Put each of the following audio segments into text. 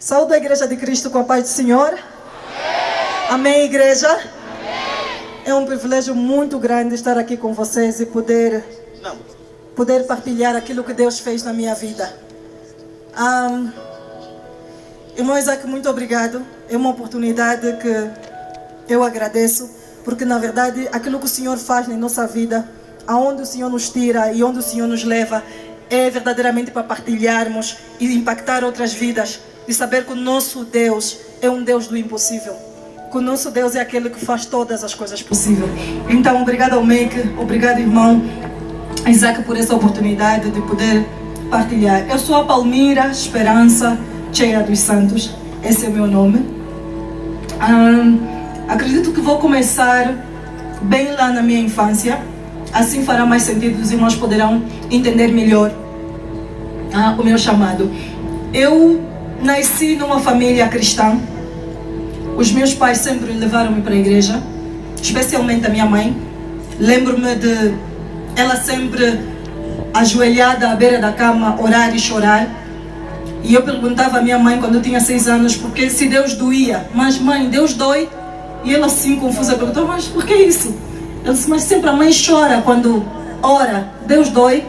Saúde a Igreja de Cristo com a paz do Senhor. Amém, igreja? É um privilégio muito grande estar aqui com vocês e poder partilhar aquilo que Deus fez na minha vida. Irmão Isaac, muito obrigado. É uma oportunidade que eu agradeço, porque na verdade aquilo que o Senhor faz na nossa vida, aonde o Senhor nos tira e onde o Senhor nos leva, é verdadeiramente para partilharmos e impactar outras vidas, e saber que o nosso Deus é um Deus do impossível. Que o nosso Deus é aquele que faz todas as coisas possíveis. Então, obrigado ao Make, obrigado irmão Isaac por essa oportunidade de poder partilhar. Eu sou a Palmira Esperança Cheia dos Santos, esse é o meu nome. Acredito que vou começar bem lá na minha infância, assim fará mais sentido, os irmãos poderão entender melhor o meu chamado. Eu nasci numa família cristã. Os meus pais sempre levaram-me para a igreja, especialmente a minha mãe. Lembro-me de ela sempre ajoelhada à beira da cama, orar e chorar. E eu perguntava à minha mãe quando eu tinha 6 anos, porque se Deus doía, mas mãe, Deus dói? E ela assim confusa perguntou, mas por que isso? Ela disse, mas sempre a mãe chora quando ora, Deus dói?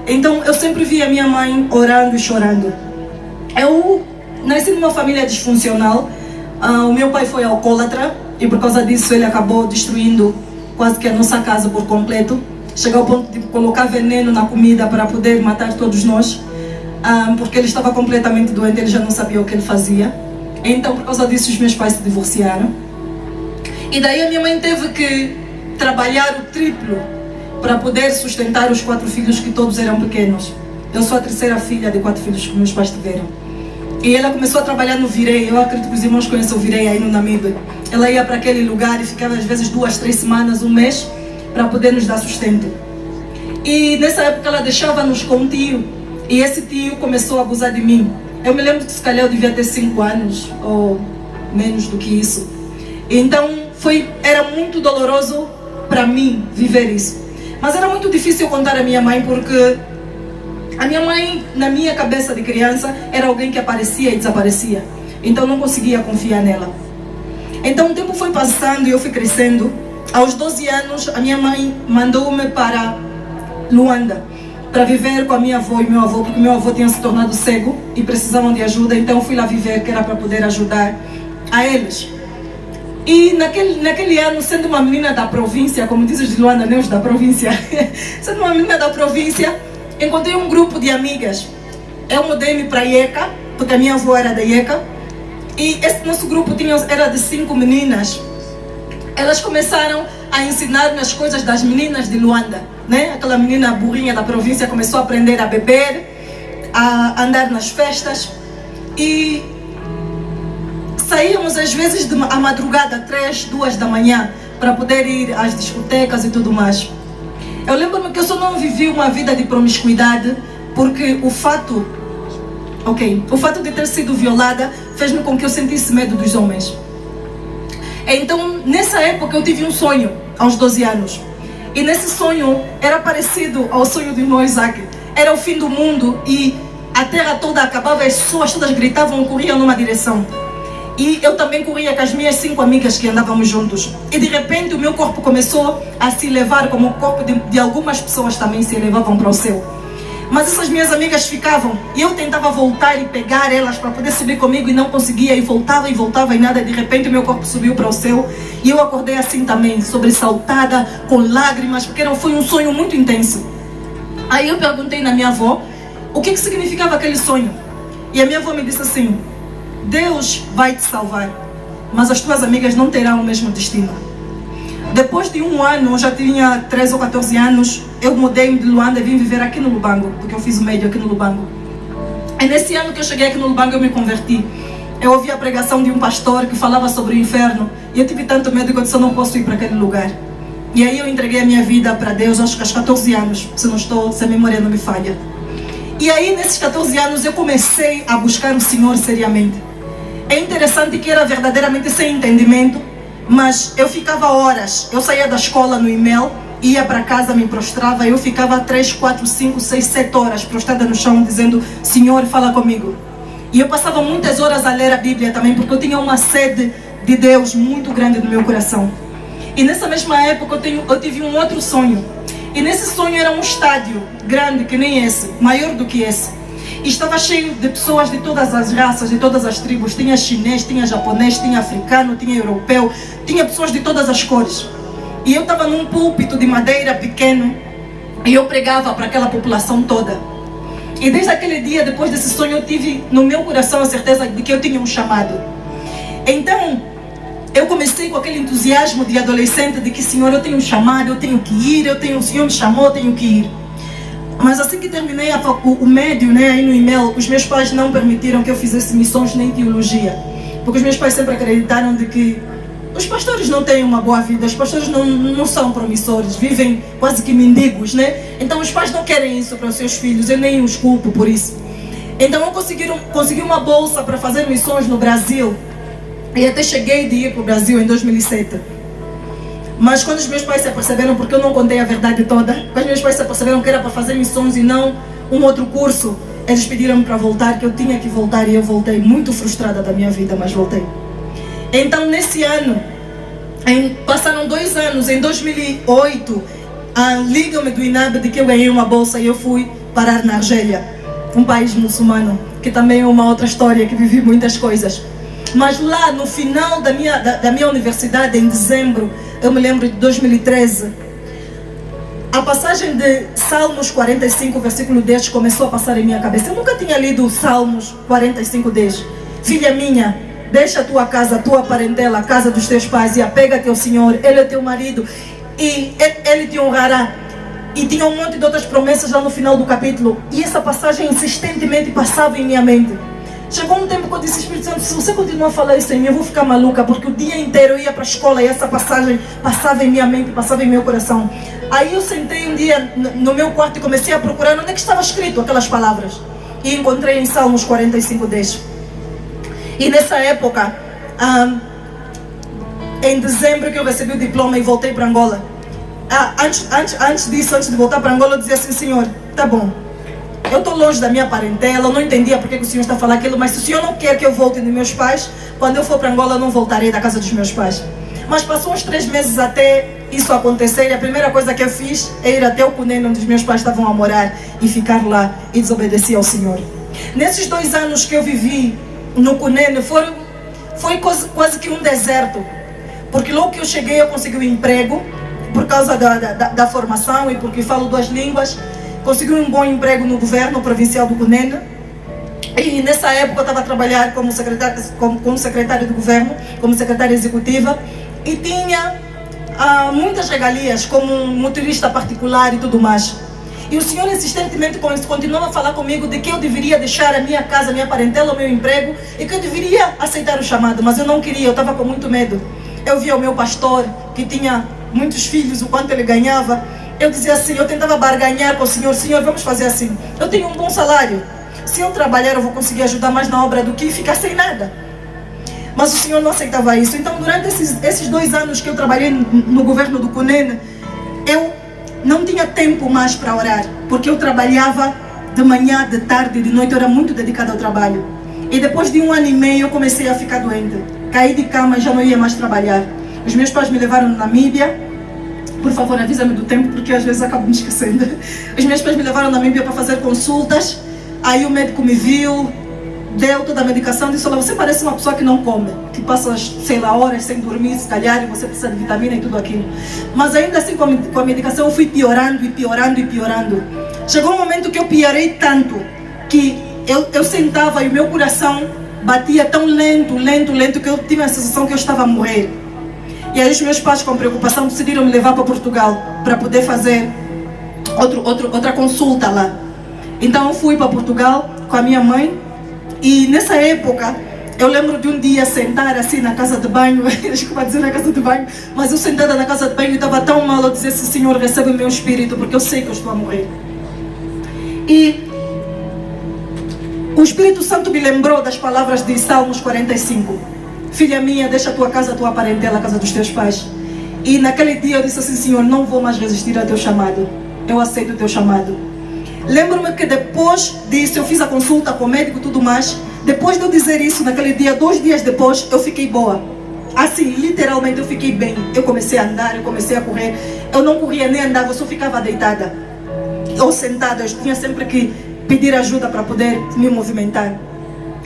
Então eu sempre vi a minha mãe orando e chorando. Eu nasci numa família disfuncional. O meu pai foi alcoólatra e por causa disso ele acabou destruindo quase que a nossa casa por completo. Chegou ao ponto de colocar veneno na comida para poder matar todos nós, porque ele estava completamente doente, ele já não sabia o que ele fazia. Então por causa disso os meus pais se divorciaram. E daí a minha mãe teve que trabalhar o triplo para poder sustentar os 4 filhos que todos eram pequenos. Eu sou a terceira filha de 4 filhos que meus pais tiveram. E ela começou a trabalhar no Virei. Eu acredito que os irmãos conhecem o Virei aí no Namibe. Ela ia para aquele lugar e ficava às vezes 2, 3 semanas, um mês, para poder nos dar sustento. E nessa época ela deixava-nos com um tio. E esse tio começou a abusar de mim. Eu me lembro que se calhar eu devia ter 5 anos, ou menos do que isso. Então era muito doloroso para mim viver isso. Mas era muito difícil contar à minha mãe, porque a minha mãe, na minha cabeça de criança, era alguém que aparecia e desaparecia. Então não conseguia confiar nela. Então o tempo foi passando e eu fui crescendo. Aos 12 anos, a minha mãe mandou-me para Luanda, para viver com a minha avó e meu avô, porque meu avô tinha se tornado cego e precisavam de ajuda. Então fui lá viver, que era para poder ajudar a eles. E naquele ano, sendo uma menina da província, como dizem os de Luanda, né, os da província, sendo uma menina da província, encontrei um grupo de amigas. Eu mudei-me para Ieca, porque a minha avó era da Ieca. E esse nosso grupo era de 5 meninas. Elas começaram a ensinar-me as coisas das meninas de Luanda, né? Aquela menina burrinha da província começou a aprender a beber, a andar nas festas. E saíamos às vezes à madrugada, 3, 2 da manhã, para poder ir às discotecas e tudo mais. Eu lembro-me que eu só não vivi uma vida de promiscuidade, porque o fato de ter sido violada fez-me com que eu sentisse medo dos homens. Então, nessa época eu tive um sonho, aos 12 anos. E nesse sonho era parecido ao sonho do irmão Isaac. Era o fim do mundo e a terra toda acabava, as pessoas todas gritavam, corriam numa direção. E eu também corria com as minhas 5 amigas que andávamos juntos. E de repente o meu corpo começou a se elevar, como o corpo de algumas pessoas também se elevavam para o céu. Mas essas minhas amigas ficavam, e eu tentava voltar e pegar elas para poder subir comigo e não conseguia, e voltava e nada. De repente o meu corpo subiu para o céu e eu acordei assim também, sobressaltada, com lágrimas, porque foi um sonho muito intenso. Aí eu perguntei na minha avó o que significava aquele sonho. E a minha avó me disse assim: Deus vai te salvar, mas as tuas amigas não terão o mesmo destino. Depois de 1 ano, eu já tinha 13 ou 14 anos, eu mudei-me de Luanda e vim viver aqui no Lubango, porque eu fiz o médio aqui no Lubango. E nesse ano que eu cheguei aqui no Lubango, eu me converti. Eu ouvi a pregação de um pastor que falava sobre o inferno, e eu tive tanto medo que eu disse, eu não posso ir para aquele lugar. E aí eu entreguei a minha vida para Deus, acho que aos 14 anos, se a memória não me falha. E aí, nesses 14 anos, eu comecei a buscar o Senhor seriamente. É interessante que era verdadeiramente sem entendimento, mas eu ficava horas. Eu saía da escola no e-mail, ia para casa, me prostrava, eu ficava 3, 4, 5, 6, 7 horas prostrada no chão, dizendo: Senhor, fala comigo. E eu passava muitas horas a ler a Bíblia também, porque eu tinha uma sede de Deus muito grande no meu coração. E nessa mesma época eu tive um outro sonho. E nesse sonho era um estádio grande, que nem esse, maior do que esse. E estava cheio de pessoas de todas as raças, de todas as tribos. Tinha chinês, tinha japonês, tinha africano, tinha europeu. Tinha pessoas de todas as cores. E eu estava num púlpito de madeira pequeno. E eu pregava para aquela população toda. E desde aquele dia, depois desse sonho, eu tive no meu coração a certeza de que eu tinha um chamado. Então, eu comecei com aquele entusiasmo de adolescente de que, Senhor, eu tenho um chamado, eu tenho que ir, o Senhor me chamou, eu tenho que ir. Mas assim que terminei o médio, né, aí no e-mail, os meus pais não permitiram que eu fizesse missões nem teologia. Porque os meus pais sempre acreditaram de que os pastores não têm uma boa vida, os pastores não são promissores, vivem quase que mendigos, né? Então os pais não querem isso para os seus filhos, eu nem os culpo por isso. Então eu consegui uma bolsa para fazer missões no Brasil. E até cheguei de ir para o Brasil em 2007. Mas quando os meus pais se aperceberam, porque eu não contei a verdade toda, quando os meus pais se aperceberam que era para fazer missões e não um outro curso, eles pediram-me para voltar, que eu tinha que voltar, e eu voltei muito frustrada da minha vida, mas voltei. Então nesse ano, passaram 2 anos, em 2008, ligam-me do INAB de que eu ganhei uma bolsa e eu fui parar na Argélia, um país muçulmano, que também é uma outra história, que vivi muitas coisas. Mas lá no final da minha universidade, em dezembro, eu me lembro de 2013, a passagem de Salmos 45, versículo 10, começou a passar em minha cabeça. Eu nunca tinha lido Salmos 45, 10. Filha minha, deixa a tua casa, a tua parentela, a casa dos teus pais, e apega-te ao Senhor, Ele é teu marido, e Ele te honrará. E tinha um monte de outras promessas lá no final do capítulo, e essa passagem insistentemente passava em minha mente. Chegou um tempo que eu disse, Espírito Santo, se você continuar a falar isso em mim, eu vou ficar maluca, porque o dia inteiro eu ia para a escola e essa passagem passava em minha mente, passava em meu coração. Aí eu sentei um dia no meu quarto e comecei a procurar onde é que estava escrito aquelas palavras. E encontrei em Salmos 45, 10. E nessa época, em dezembro que eu recebi o diploma e voltei para Angola. Antes disso, antes de voltar para Angola, eu dizia assim, Senhor, tá bom. Eu estou longe da minha parentela, eu não entendia porque que o Senhor está falando aquilo, mas se o Senhor não quer que eu volte dos meus pais, quando eu for para Angola eu não voltarei da casa dos meus pais. Mas passou uns 3 meses até isso acontecer, e a primeira coisa que eu fiz é ir até o Cunene, onde os meus pais estavam a morar, e ficar lá e desobedecer ao Senhor. Nesses 2 anos que eu vivi no Cunene, foi quase que um deserto, porque logo que eu cheguei eu consegui um emprego, por causa da formação e porque falo 2 línguas. Consegui um bom emprego no governo provincial do Cunene. E nessa época eu estava a trabalhar como secretário do governo, como secretária executiva. E tinha muitas regalias, como um motorista particular e tudo mais. E o Senhor insistentemente continuava a falar comigo de que eu deveria deixar a minha casa, a minha parentela, o meu emprego, e que eu deveria aceitar o chamado. Mas eu não queria, eu estava com muito medo. Eu via o meu pastor, que tinha muitos filhos, o quanto ele ganhava. Eu dizia assim, eu tentava barganhar com o Senhor, Senhor, vamos fazer assim. Eu tenho um bom salário. Se eu trabalhar, eu vou conseguir ajudar mais na obra do que ficar sem nada. Mas o Senhor não aceitava isso. Então, durante esses 2 anos que eu trabalhei no governo do Cunene, eu não tinha tempo mais para orar, porque eu trabalhava de manhã, de tarde, de noite, eu era muito dedicada ao trabalho. E depois de 1 ano e meio, eu comecei a ficar doente. Caí de cama e já não ia mais trabalhar. Os meus pais me levaram na Namíbia. Por favor, avisa-me do tempo, porque às vezes acabo me esquecendo. Os meus pais me levaram na Namíbia para fazer consultas. Aí o médico me viu, deu toda a medicação, disse, olha, você parece uma pessoa que não come, que passa, sei lá, horas sem dormir, se calhar, e você precisa de vitamina e tudo aquilo. Mas ainda assim, com a medicação, eu fui piorando e piorando e piorando. Chegou um momento que eu piorei tanto, que eu sentava e o meu coração batia tão lento, que eu tive a sensação que eu estava a morrer. E aí os meus pais, com preocupação, decidiram me levar para Portugal, para poder fazer outra consulta lá. Então eu fui para Portugal com a minha mãe, e nessa época, eu lembro de um dia sentar assim na casa de banho, desculpa dizer na casa de banho, mas eu sentada na casa de banho e estava tão mal, eu dizia assim, Senhor, recebe o meu espírito, porque eu sei que eu estou a morrer. E o Espírito Santo me lembrou das palavras de Salmos 45. Filha minha, deixa a tua casa, a tua parentela, a casa dos teus pais. E naquele dia eu disse assim, Senhor, não vou mais resistir ao teu chamado. Eu aceito o teu chamado. Lembro-me que depois disso, eu fiz a consulta com o médico e tudo mais. Depois de eu dizer isso, naquele dia, 2 dias depois, eu fiquei boa. Assim, literalmente eu fiquei bem. Eu comecei a andar, eu comecei a correr. Eu não corria nem andava, eu só ficava deitada ou sentada. Eu tinha sempre que pedir ajuda para poder me movimentar.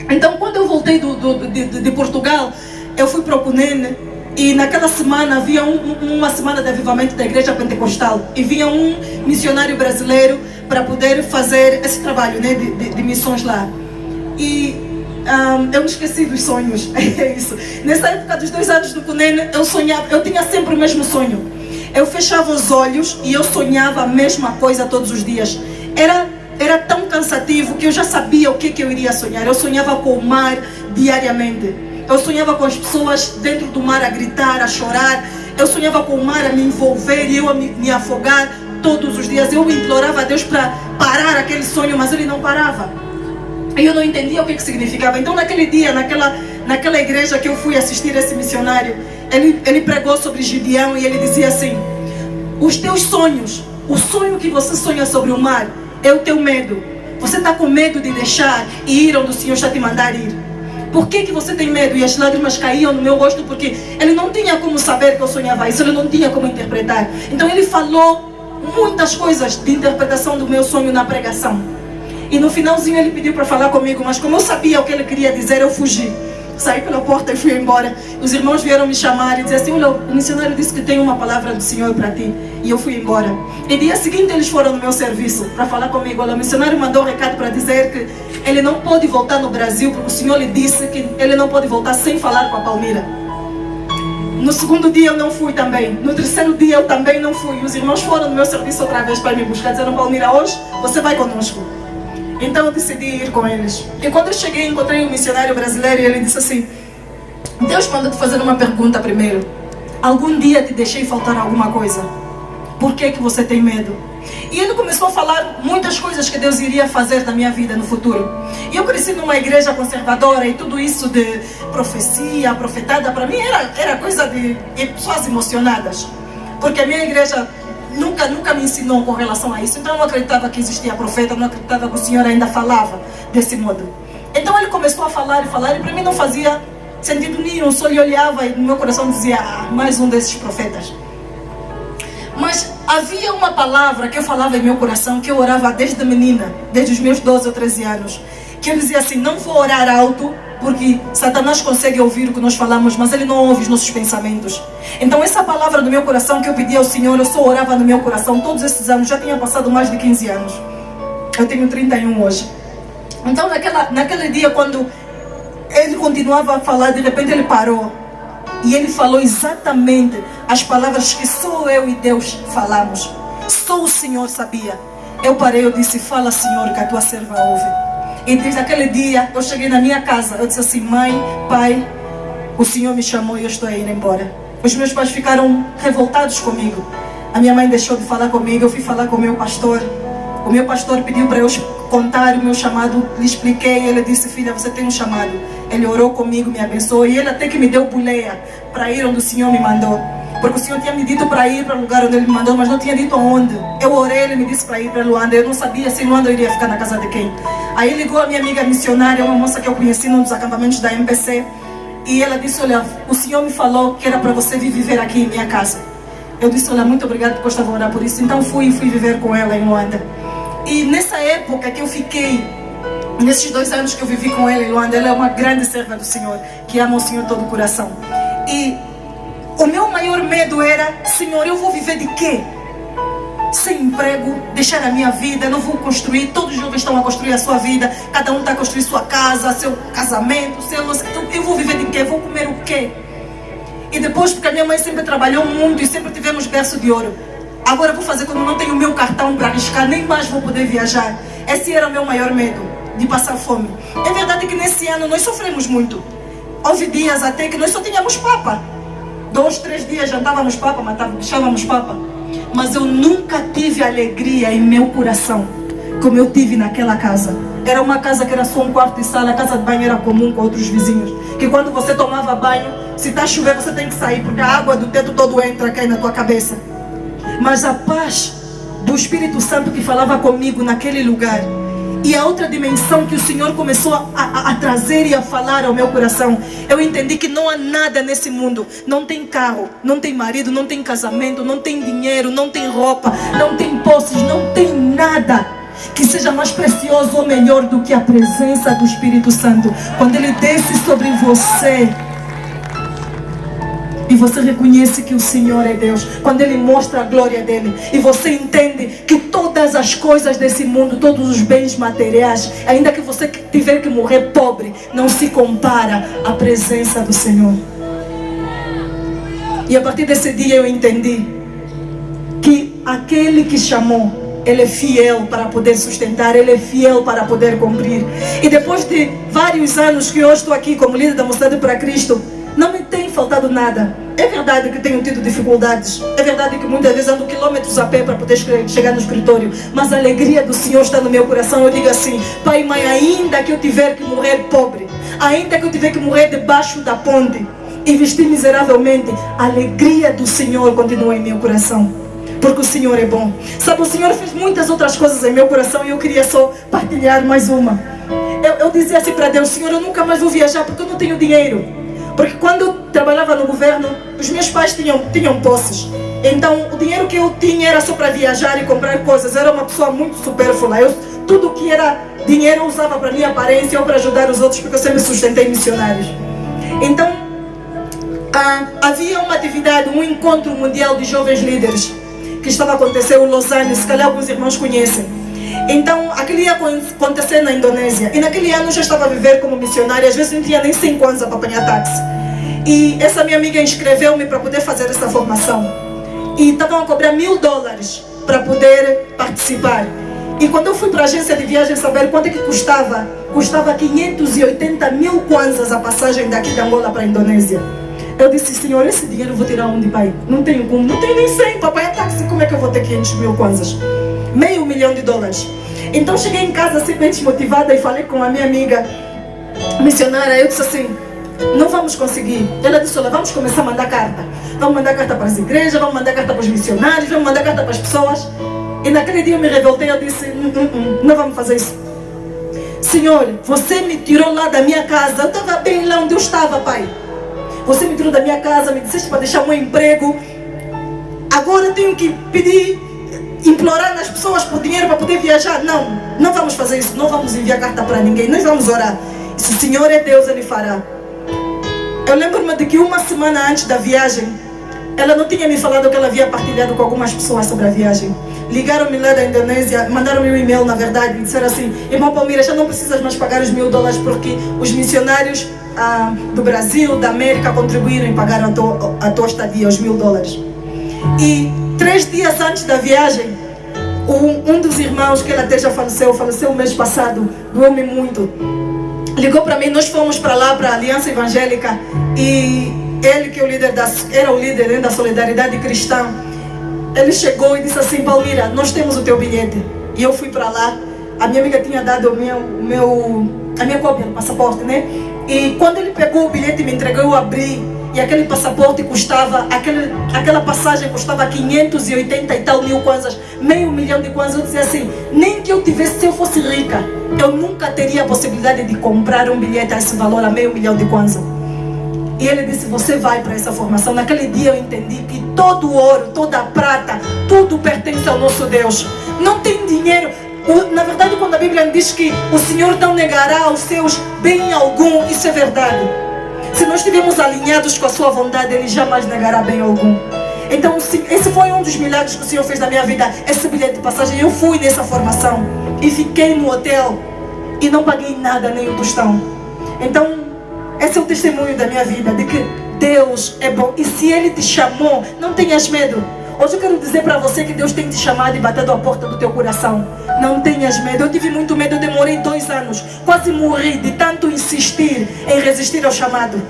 Então, quando eu voltei de Portugal, eu fui para o Cunene. E naquela semana havia uma semana de avivamento da igreja pentecostal. E vinha um missionário brasileiro para poder fazer esse trabalho, né, de missões lá. E eu me esqueci dos sonhos. É isso. Nessa época dos 2 anos do Cunene, eu sonhava, eu tinha sempre o mesmo sonho. Eu fechava os olhos e eu sonhava a mesma coisa todos os dias. Era tão cansativo que eu já sabia o que eu iria sonhar. Eu sonhava com o mar diariamente. Eu sonhava com as pessoas dentro do mar a gritar, a chorar. Eu sonhava com o mar a me envolver e eu a me afogar todos os dias. Eu implorava a Deus para parar aquele sonho, mas ele não parava. E eu não entendia o que significava. Então naquele dia, naquela igreja que eu fui assistir esse missionário, ele pregou sobre Gideão e ele dizia assim: os teus sonhos, o sonho que você sonha sobre o mar, é o teu medo. Você está com medo de deixar e ir onde o Senhor está te mandar ir. Por que você tem medo? E as lágrimas caíam no meu rosto, porque ele não tinha como saber que eu sonhava isso, ele não tinha como interpretar. Então ele falou muitas coisas de interpretação do meu sonho na pregação. E no finalzinho ele pediu para falar comigo, mas como eu sabia o que ele queria dizer, eu fugi. Saí pela porta e fui embora. Os irmãos vieram me chamar e dizer assim: olha, o missionário disse que tem uma palavra do Senhor para ti. E eu fui embora. E dia seguinte eles foram no meu serviço para falar comigo. Olha, o missionário mandou um recado para dizer que ele não pode voltar no Brasil, porque o Senhor lhe disse que ele não pode voltar sem falar com a Palmira. No segundo dia eu não fui também. No terceiro dia eu também não fui. Os irmãos foram no meu serviço outra vez para me buscar. Disseram: Palmira, hoje você vai conosco. Então eu decidi ir com eles. E quando eu cheguei, encontrei um missionário brasileiro e ele disse assim: Deus manda te fazer uma pergunta primeiro. Algum dia te deixei faltar alguma coisa? Por que você tem medo? E ele começou a falar muitas coisas que Deus iria fazer na minha vida no futuro. E eu cresci numa igreja conservadora e tudo isso de profecia, profetada, para mim era coisa de pessoas emocionadas. Porque a minha igreja nunca me ensinou com relação a isso. Então eu não acreditava que existia profeta, não acreditava que o Senhor ainda falava desse modo. Então ele começou a falar e para mim não fazia sentido nenhum. Só lhe olhava e no meu coração dizia: mais um desses profetas. Mas havia uma palavra que eu falava em meu coração, que eu orava desde menina, desde os meus 12 ou 13 anos, que eu dizia assim: não vou orar alto, porque Satanás consegue ouvir o que nós falamos, mas ele não ouve os nossos pensamentos. Então essa palavra do meu coração que eu pedi ao Senhor, eu só orava no meu coração todos esses anos. Já tinha passado mais de 15 anos. Eu tenho 31 hoje. Então naquele dia, quando ele continuava a falar, de repente ele parou. E ele falou exatamente as palavras que só eu e Deus falamos. Só o Senhor sabia. Eu parei, eu disse: fala, Senhor, que a tua serva ouve. E desde aquele dia, eu cheguei na minha casa. Eu disse assim: mãe, pai, o Senhor me chamou e eu estou indo embora. Os meus pais ficaram revoltados comigo. A minha mãe deixou de falar comigo. Eu fui falar com o meu pastor. O meu pastor pediu para eu contar o meu chamado. Lhe expliquei. Ele disse: filha, você tem um chamado. Ele orou comigo, me abençoou. E ele até que me deu boleia para ir onde o Senhor me mandou. Porque o Senhor tinha me dito para ir para o lugar onde Ele me mandou, mas não tinha dito aonde. Eu orei, Ele me disse para ir para Luanda. Eu não sabia se em Luanda eu iria ficar na casa de quem. Aí ligou a minha amiga missionária, uma moça que eu conheci num dos acampamentos da MPC. E ela disse: olha, o Senhor me falou que era para você vir viver aqui em minha casa. Eu disse: olha, muito obrigada, porque eu estava a orar por isso. Então fui viver com ela em Luanda. E nessa época que eu fiquei, nesses 2 anos que eu vivi com ela em Luanda, ela é uma grande serva do Senhor, que ama o Senhor todo o coração. E o meu maior medo era: Senhor, eu vou viver de quê? Sem emprego, deixar a minha vida, não vou construir. Todos os jovens estão a construir a sua vida, cada um está a construir sua casa, seu casamento, então eu vou viver de quê? Vou comer o quê? E depois, porque a minha mãe sempre trabalhou muito e sempre tivemos berço de ouro. Agora vou fazer quando não tenho o meu cartão para arriscar, nem mais vou poder viajar. Esse era o meu maior medo, de passar fome. É verdade que nesse ano nós sofremos muito. Houve dias até que nós só tínhamos papa. 2, 3 dias jantávamos papa, deixávamos papa. Mas eu nunca tive alegria em meu coração como eu tive naquela casa. Era uma casa que era só um quarto e sala. A casa de banho era comum com outros vizinhos. Que quando você tomava banho, se está chovendo você tem que sair, porque a água do teto todo entra, cai na tua cabeça. Mas a paz do Espírito Santo que falava comigo naquele lugar E a outra dimensão que o Senhor começou a trazer e a falar ao meu coração, eu entendi que não há nada nesse mundo. Não tem carro, não tem marido, não tem casamento, não tem dinheiro, não tem roupa, não tem posses, não tem nada que seja mais precioso ou melhor do que a presença do Espírito Santo. Quando Ele desce sobre você e você reconhece que o Senhor é Deus, quando Ele mostra a glória dEle, e você entende que todas as coisas desse mundo, todos os bens materiais, ainda que você tiver que morrer pobre, não se compara à presença do Senhor. E a partir desse dia eu entendi que aquele que chamou, Ele é fiel para poder sustentar, Ele é fiel para poder cumprir. E depois de vários anos que eu estou aqui como líder da Mocidade para Cristo, não me tem faltado nada. É verdade que tenho tido dificuldades. É verdade que muitas vezes ando quilômetros a pé para poder chegar no escritório. Mas a alegria do Senhor está no meu coração. Eu digo assim: Pai, mãe, ainda que eu tiver que morrer pobre, ainda que eu tiver que morrer debaixo da ponte e vestir miseravelmente, a alegria do Senhor continua em meu coração. Porque o Senhor é bom. Sabe, o Senhor fez muitas outras coisas em meu coração e eu queria só partilhar mais uma. Eu dizia assim para Deus: Senhor, eu nunca mais vou viajar porque eu não tenho dinheiro. Porque quando eu trabalhava no governo, os meus pais tinham posses. Então o dinheiro que eu tinha era só para viajar e comprar coisas. Eu era uma pessoa muito supérflua. Tudo que era dinheiro eu usava para minha aparência ou para ajudar os outros, porque eu sempre sustentei missionários. Então havia uma atividade, um encontro mundial de jovens líderes que estava acontecendo em Lausanne, se calhar alguns irmãos conhecem. Então aquele ia acontecer na Indonésia. E naquele ano eu já estava a viver como missionária. Às vezes não tinha nem 5 anos para apanhar táxi. E essa minha amiga inscreveu-me para poder fazer essa formação. E estavam a cobrar $1000 para poder participar. E quando eu fui para a agência de viagem saber quanto é que custava, custava 580.000 kwanzas a passagem daqui de Angola para a Indonésia. Eu disse: Senhor, esse dinheiro eu vou tirar onde, pai? Não tenho como, não tenho nem 100 para apanhar táxi. Como é que eu vou ter 500.000 kwanzas? $500 milhão. Então cheguei em casa assim bem desmotivada e falei com a minha amiga missionária. Eu disse assim: não vamos conseguir. Ela disse: olha, vamos começar a mandar carta. Vamos mandar carta para as igrejas, vamos mandar carta para os missionários, vamos mandar carta para as pessoas. E naquele dia eu me revoltei. Eu disse: não vamos fazer isso. Senhor, você me tirou lá da minha casa. Eu estava bem lá onde eu estava, pai. Você me tirou da minha casa, me disseste para deixar o meu emprego. Agora eu tenho que pedir, implorar nas pessoas por dinheiro para poder viajar. Não vamos fazer isso. Não vamos enviar carta para ninguém. Nós vamos orar. Se o Senhor é Deus, Ele fará. Eu lembro-me de que uma semana antes da viagem, ela não tinha me falado que ela havia partilhado com algumas pessoas sobre a viagem. Ligaram-me lá da Indonésia, mandaram-me um e-mail, na verdade, e disseram assim: irmão Palmira, já não precisas mais pagar os $1000 porque os missionários do Brasil, da América, contribuíram e pagaram a tua estadia, os $1000. E 3 dias antes da viagem, um dos irmãos, que ele até já faleceu o mês passado, doeu-me muito, ligou para mim. Nós fomos para lá, para a Aliança Evangélica, e ele, que é o líder era o líder da Solidariedade Cristã, ele chegou e disse assim: Palmira, nós temos o teu bilhete. E eu fui para lá. A minha amiga tinha dado a minha cópia do passaporte, né? E quando ele pegou o bilhete e me entregou, eu abri. E aquele passaporte custava, aquela passagem custava 580 e tal mil kwanzas, $500 milhão. Eu dizia assim: nem que eu tivesse, se eu fosse rica, eu nunca teria a possibilidade de comprar um bilhete a esse valor, a $500 milhão. E ele disse: você vai para essa formação. Naquele dia eu entendi que todo o ouro, toda a prata, tudo pertence ao nosso Deus. Não tem dinheiro. Na verdade, quando a Bíblia diz que o Senhor não negará aos seus bem algum, isso é verdade. Se nós estivermos alinhados com a sua vontade, Ele jamais negará bem algum. Então esse foi um dos milagres que o Senhor fez na minha vida. Esse bilhete de passagem, eu fui nessa formação e fiquei no hotel e não paguei nada, nem um tostão. Então esse é o testemunho da minha vida, de que Deus é bom. E se Ele te chamou, não tenhas medo. Hoje eu quero dizer para você que Deus tem te chamado e batendo a porta do teu coração. Não tenhas medo. Eu tive muito medo, eu demorei 2 anos. Quase morri de tanto insistir em resistir ao chamado.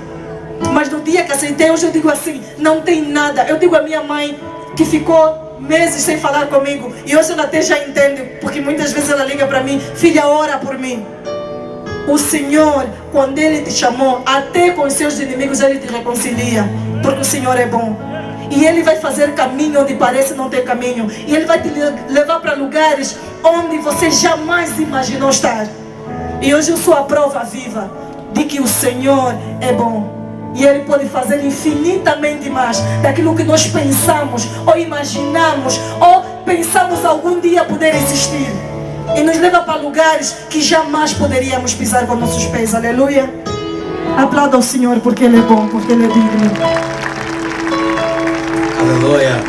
Mas no dia que aceitei, hoje eu digo assim: não tem nada. Eu digo à minha mãe, que ficou meses sem falar comigo, e hoje ela até já entende, porque muitas vezes ela liga para mim: filha, ora por mim. O Senhor, quando Ele te chamou, até com os seus inimigos Ele te reconcilia, porque o Senhor é bom. E Ele vai fazer caminho onde parece não ter caminho. E Ele vai te levar para lugares onde você jamais imaginou estar. E hoje eu sou a prova viva de que o Senhor é bom. E Ele pode fazer infinitamente mais daquilo que nós pensamos, ou imaginamos, ou pensamos algum dia poder existir. E nos leva para lugares que jamais poderíamos pisar com nossos pés. Aleluia. Aplauda ao Senhor porque Ele é bom, porque Ele é digno. Aleluia.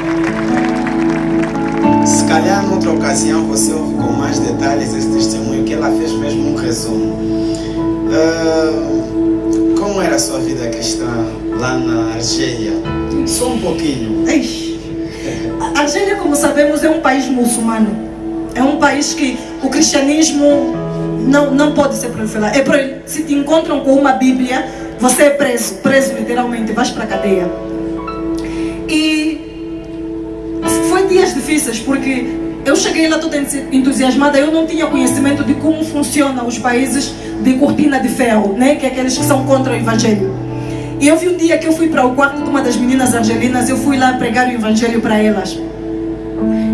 Se calhar noutra ocasião você ouve com mais detalhes esse testemunho, que ela fez mesmo um resumo. Como era a sua vida cristã lá na Argélia? Só um pouquinho. A Argélia, como sabemos, é um país muçulmano. É um país que o cristianismo não pode ser proliferado. Se te encontram com uma Bíblia, você é preso literalmente, vais para a cadeia. E foi dias difíceis, porque eu cheguei lá toda entusiasmada. Eu não tinha conhecimento de como funcionam os países de cortina de ferro, né? Que é aqueles que são contra o evangelho. E eu vi um dia que eu fui para o quarto de uma das meninas argelinas. Eu fui lá pregar o evangelho para elas.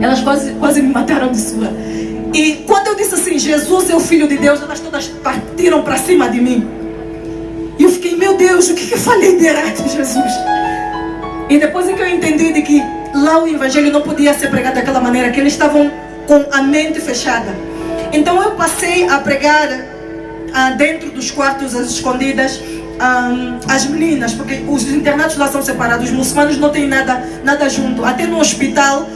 Elas quase me mataram de suor. E quando eu disse assim, Jesus é o Filho de Deus, elas todas partiram para cima de mim. E eu fiquei, meu Deus, o que eu falei de errado, Jesus? E depois é que eu entendi de que lá o evangelho não podia ser pregado daquela maneira, que eles estavam com a mente fechada. Então eu passei a pregar dentro dos quartos, às escondidas, as meninas, porque os internatos lá são separados, os muçulmanos não têm nada junto. Até no hospital,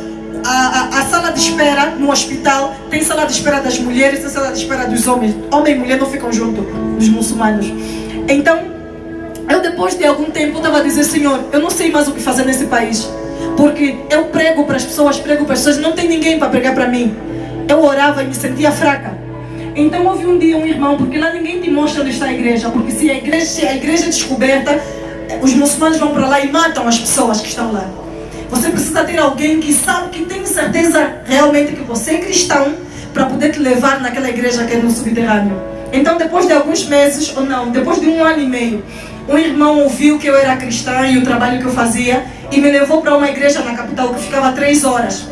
a sala de espera no hospital tem sala de espera das mulheres, tem sala de espera dos homens. Homem e mulher não ficam juntos, dos muçulmanos. Então, eu depois de algum tempo estava a dizer, Senhor, eu não sei mais o que fazer nesse país, porque eu prego para as pessoas, não tem ninguém para pregar para mim. Eu orava e me sentia fraca. Então houve um dia um irmão, porque lá ninguém te mostra onde está a igreja, porque se a igreja é descoberta, os muçulmanos vão para lá e matam as pessoas que estão lá. Você precisa ter alguém que sabe, que tem certeza realmente que você é cristão, para poder te levar naquela igreja que é no subterrâneo. Então depois de alguns meses, ou não, depois de 1 ano e meio, um irmão ouviu que eu era cristã e o trabalho que eu fazia, e me levou para uma igreja na capital que ficava a 3 horas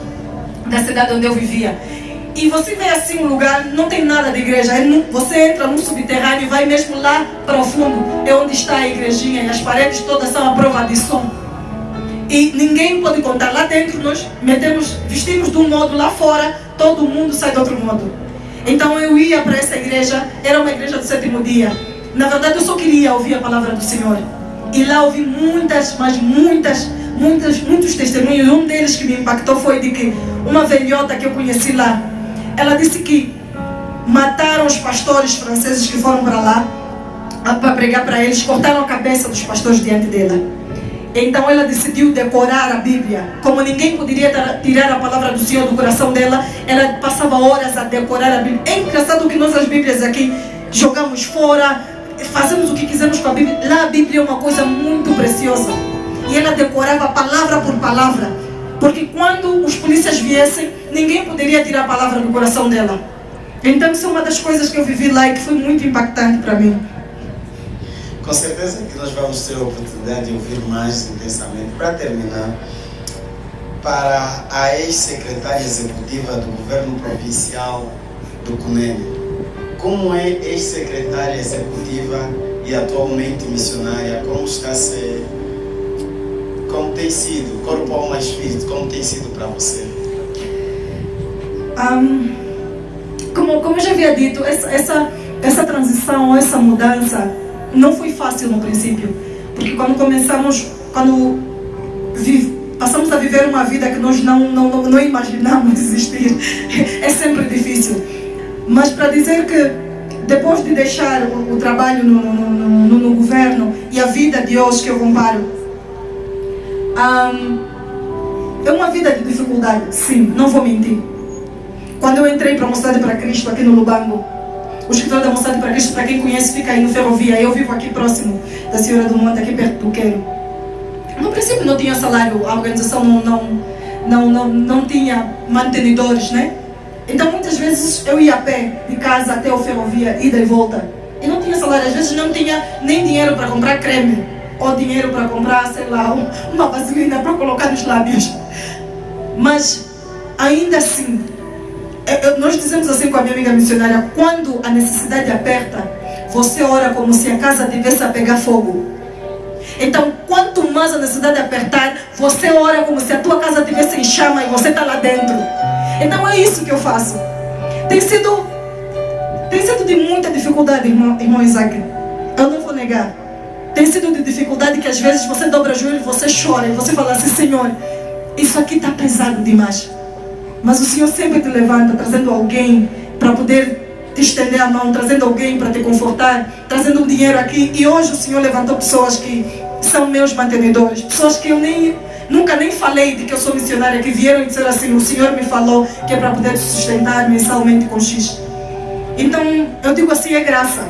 da cidade onde eu vivia. E você vê assim um lugar, não tem nada de igreja. Você entra no subterrâneo e vai mesmo lá para o fundo. É onde está a igrejinha e as paredes todas são a prova de som. E ninguém pode contar. Lá dentro nós vestimos de um modo, lá fora todo mundo sai de outro modo. Então eu ia para essa igreja, era uma igreja do 7º dia. Na verdade eu só queria ouvir a palavra do Senhor. E lá ouvi muitos testemunhos. Um deles que me impactou foi de que uma velhota que eu conheci lá, ela disse que mataram os pastores franceses que foram para lá para pregar para eles, cortaram a cabeça dos pastores diante dela. Então ela decidiu decorar a Bíblia. Como ninguém poderia tirar a palavra do Senhor do coração dela, ela passava horas a decorar a Bíblia. É engraçado que nós as Bíblias aqui jogamos fora, fazemos o que quisermos com a Bíblia. Lá a Bíblia é uma coisa muito preciosa. E ela decorava palavra por palavra, porque quando os polícias viessem, ninguém poderia tirar a palavra do coração dela. Então isso é uma das coisas que eu vivi lá e que foi muito impactante para mim. Com certeza que nós vamos ter a oportunidade de ouvir mais intensamente. Para terminar, para a ex-secretária executiva do governo provincial do Cunene, como é ex-secretária executiva e atualmente missionária, como tem sido, corpo, alma e espírito, como tem sido para você? Como eu já havia dito, essa transição, essa mudança não foi fácil no princípio, porque quando passamos a viver uma vida que nós não imaginamos existir, é sempre difícil. Mas para dizer que depois de deixar o trabalho no governo e a vida de hoje que eu comparo, é uma vida de dificuldade, sim, não vou mentir. Quando eu entrei para a Mocidade para Cristo aqui no Lubango, o escritório da Mocidade para Cristo, para quem conhece, fica aí no Ferrovia. Eu vivo aqui próximo da Senhora do Monte, aqui perto do Queiro. No princípio não tinha salário, a organização não tinha mantenedores, né? Então muitas vezes eu ia a pé de casa até o Ferrovia, ida e volta, e não tinha salário. Às vezes não tinha nem dinheiro para comprar creme. ou dinheiro para comprar, sei lá, uma vaselina para colocar nos lábios. Mas ainda assim, nós dizemos assim com a minha amiga missionária: quando a necessidade aperta, você ora como se a casa tivesse a pegar fogo. Então, quanto mais a necessidade apertar, você ora como se a tua casa tivesse em chama e você está lá dentro. Então é isso que eu faço. Tem sido de muita dificuldade, irmão Isaac. Eu não vou negar. Tem sido de dificuldade que às vezes você dobra o joelho e você chora. E você fala assim: Senhor, isso aqui está pesado demais. Mas o Senhor sempre te levanta, trazendo alguém para poder te estender a mão, trazendo alguém para te confortar, trazendo um dinheiro aqui. E hoje o Senhor levantou pessoas que são meus mantenedores. Pessoas que eu nunca nem falei de que eu sou missionária, que vieram e disseram assim: o Senhor me falou que é para poder te sustentar mensalmente com X. Então eu digo assim: é graça.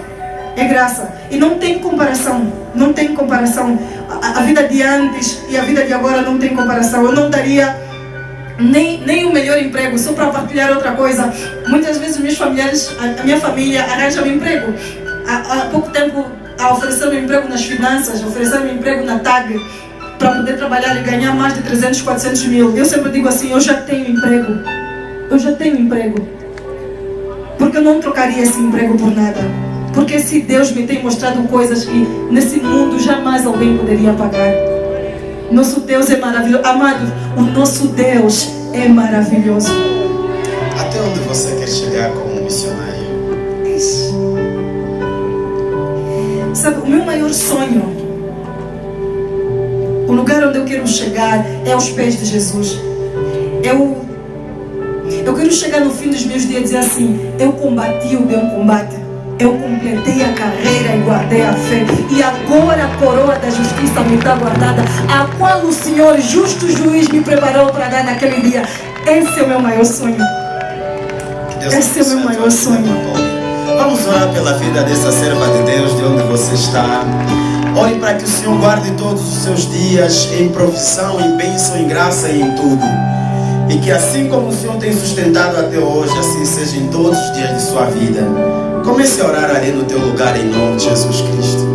É graça. E não tem comparação. Não tem comparação. A vida de antes e a vida de agora não tem comparação. Eu não daria nem o melhor emprego. Só para partilhar outra coisa, muitas vezes meus familiares, a minha família arranja um emprego. Há pouco tempo ofereceram um emprego nas finanças, ofereceram um emprego na TAG, para poder trabalhar e ganhar mais de 300, 400 mil. Eu sempre digo assim: eu já tenho emprego. Eu já tenho emprego. Porque eu não trocaria esse emprego por nada. Porque se Deus me tem mostrado coisas que nesse mundo jamais alguém poderia pagar. Nosso Deus é maravilhoso. Amados, o nosso Deus é maravilhoso. Até onde você quer chegar como missionário? Sabe, o meu maior sonho, o lugar onde eu quero chegar é aos pés de Jesus. Eu quero chegar no fim dos meus dias e dizer assim: eu combati o meu combate. Eu completei a carreira e guardei a fé. E agora a coroa da justiça me está guardada, a qual o Senhor, justo juiz, me preparou para dar naquele dia. Esse é o meu maior sonho. Esse é o meu maior sonho. Vamos orar pela vida dessa serva de Deus, de onde você está. Ore para que o Senhor guarde todos os seus dias em provisão, em bênção, em graça e em tudo. E que assim como o Senhor tem sustentado até hoje, assim seja em todos os dias de sua vida. Comece a orar ali no teu lugar em nome de Jesus Cristo.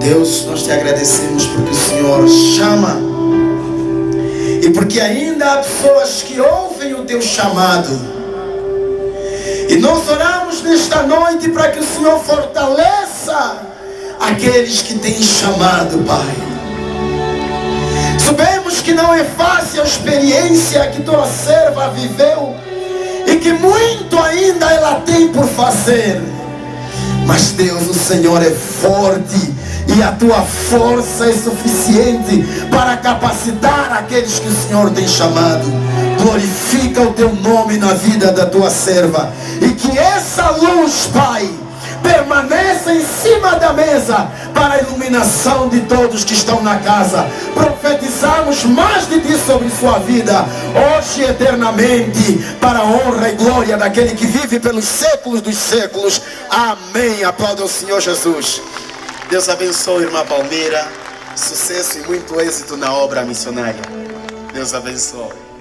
Deus, nós te agradecemos porque o Senhor chama. E porque ainda há pessoas que ouvem o teu chamado. E nós oramos nesta noite para que o Senhor fortaleça aqueles que têm chamado, Pai. Sabemos que não é fácil a experiência que tua serva viveu e que muito ainda ela tem por fazer. Mas Deus, o Senhor é forte e a tua força é suficiente para capacitar aqueles que o Senhor tem chamado. Glorifica o teu nome na vida da tua serva e que essa luz, Pai, permaneça em cima da mesa para a iluminação de todos que estão na casa. Profetizamos mais de ti sobre sua vida, hoje e eternamente, para a honra e glória daquele que vive pelos séculos dos séculos. Amém. Aplauda o Senhor Jesus. Deus abençoe, irmã Palmeira. Sucesso e muito êxito na obra missionária. Deus abençoe.